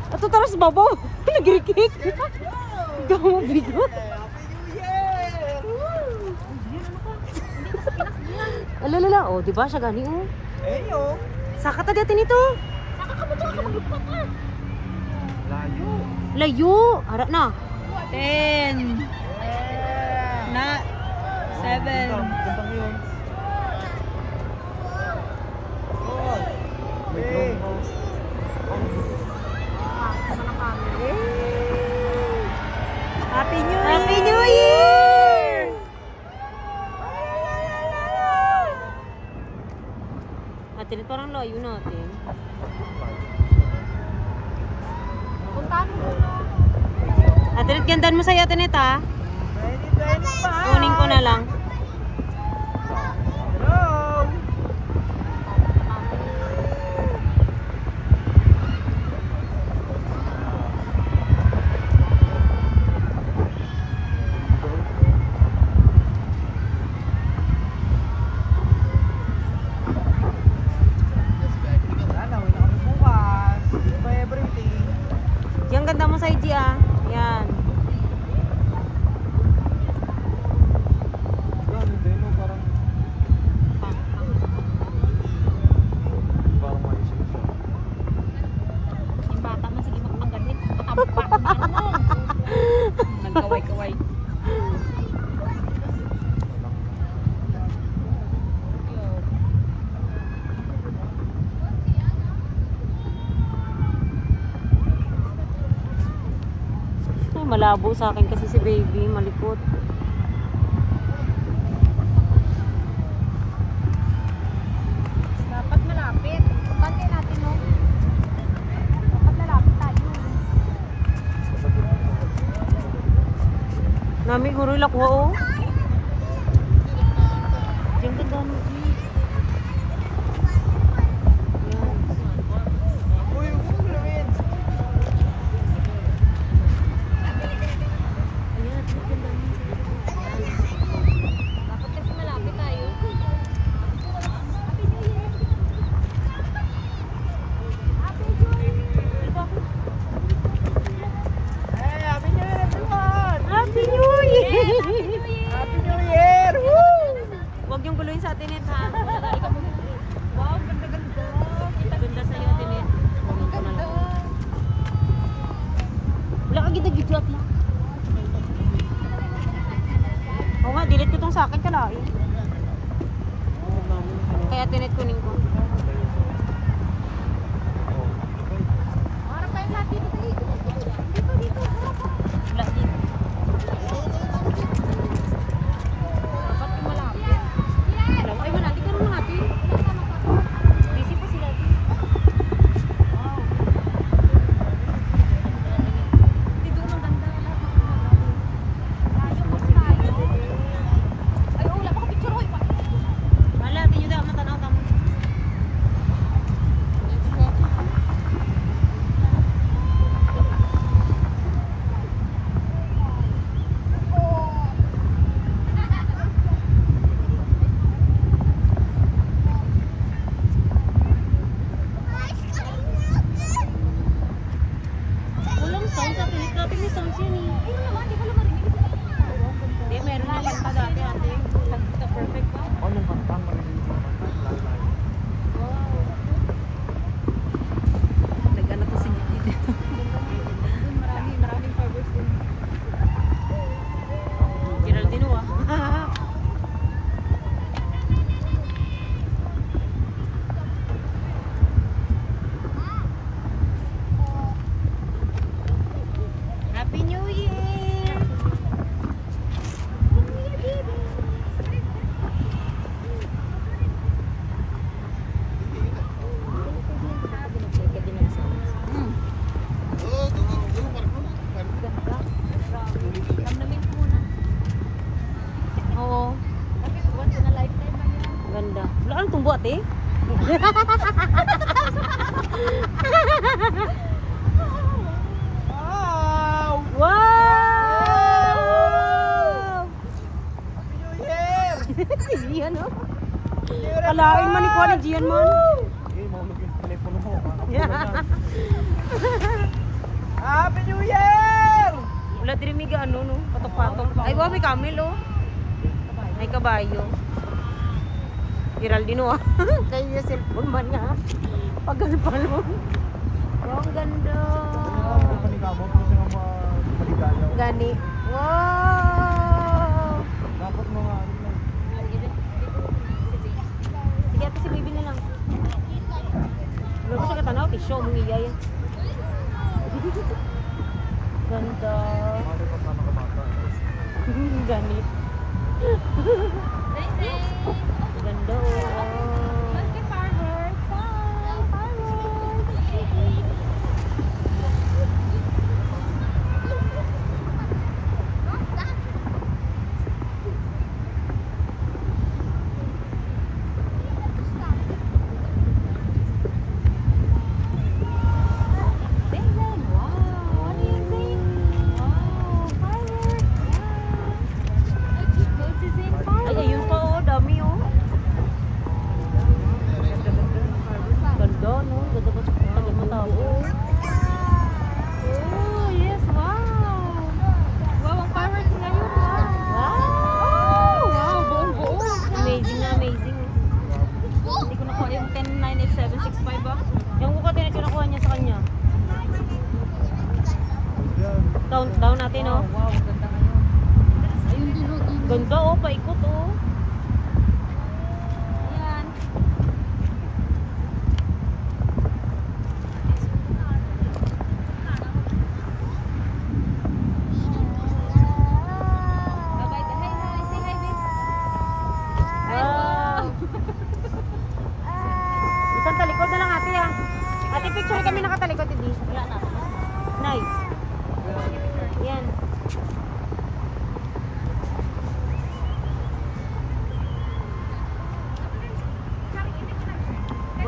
Ato taras babaw. Nagirikik. Ikaw mo bigo. Alalala, oh, di ba siya gani oh? Eyo. Saka ta dati nito. Saka ka mo dyan ka maglupa ka. Layo. Layo, ara na. 10. Na. 7. Gandang yun. Oh. May drone house. Happy New Year! Happy New Year! Atin, parang layo natin. Puntahan mo muna. Atin, gandan mo sa'yo, Atin, ha? Ready pa. Kunin ko na lang. Hello. Yung ganda mo sa IG, ah. Yan. Yung bata mo, sige magpanggalit. Matapos pa ako na mo. Nagkaway-kaway. Ay, malabo sa akin kasi si baby, malikot. Dapat malapit. Pati natin, no? Dapat malapit tayo. Nami, guro lakwa, oh. Yung ganda mo, G. Yan. Uy, Lawin. Ayan, yung ganda mo. Dapat kasi malapit tayo. Hey, Happy New Year, everyone. Happy New Year! Happy New Year. Woo! Huwag yung guluhin sa atin, ha? Wow, ganda-ganda. Ganda sa'yo, Tinet. Kunin ko na lang. Wala ka gita-gita at lang. Oo nga, delete ko tong sa akin kalain. Kaya Tinet kunin ko. Harap tayo lahat dito. Dito. Wala dito. Dapat yung malapit. Alam mo, ay manati ka naman natin. Busy pa sila. Dito ang ganda. Layo kasi tayo. Ay, wala pa ka picture ko. Wala, tinyo daw, matanaw tamo. Walang sound sa Tinet. Dati may sound yan eh. Ayun naman, di ko lang marinig. Hindi, meron na kanta dati ate. Kanta perfect pa. Anong kantang marinig mo? Nagana to si Gigi dito. Maraming flowers din. Geraldine, ah. Happy New Year! Namnamin ko muna. Oo, Bakit once in a lifetime man yan? ganda. Wala ka nang tumbo ate? Wow! Wow! Happy New Year! Si Gian, oh. Kalain man ni Kuya ni Gian man. Eh, maulog yung telepono mo. Yeah. Wala din may ano no, patok-patok. Ay, wow, may camel oh. May kabayo. Geraldine ah. Kaya cellphone man nga. Pagal-palon. Wow, ang ganda. Panikamot mo siya mga maligalaw. Gani. Wow! Dapat mga ano lang. Sige, ate si baby na lang. Wala ko siya katanaw, tisyo, mungiyay. Ganda. Mga dapat na nakabata. Ganit. Ganda oh. Ay, ayun pa oh, dami oh. Ganda no, ganda pa sa tagal mo tao. Oh, yes, wow. Wow, ang fireworks ngayon. Wow! Wow, buong-buo. Amazing na amazing. Hindi ko nakuha yung 1098765 ba? Yung kukatin na kinukuha niya sa kanya. Yan. Down natin oh. Wow, ganda ngayon. Ayun dulo, dulo. Ganda oh, paikot oh. Ayan. Bye-bye. Hi, say hi, babe. Wow! Isang talikod na lang ate ah. Ate, picture kami nakatalikod hindi. Wala na. Nay. Yan.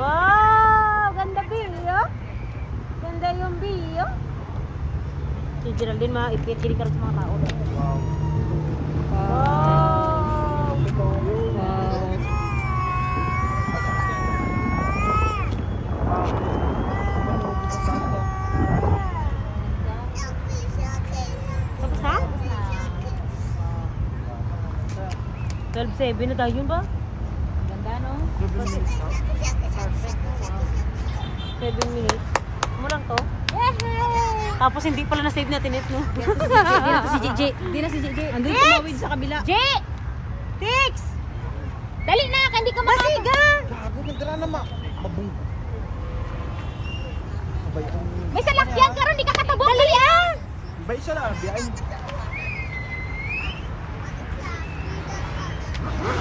Wow! Ganda Bio. Ganda yung Bio. Si Geraldine maipit-kiri ka rin sa mga tao. Wow. Wow! Tapos na? 12:07 na tayo yun ba? Ganda, no? 7 minutes na. Perfect. Wow. 7 minutes. Mo lang to. Tapos hindi pala na-save natin ito, no? Di na si JJ. Di na si JJ. Andun tumawid sa kabila. J! Tix! Dali na, hindi ka makakita. Masiga! Gago, nagdala na mabung. Abay, ang... May salakyan ka ron, di ka katabok. Dali ah! Abay, isa lang. Biyain.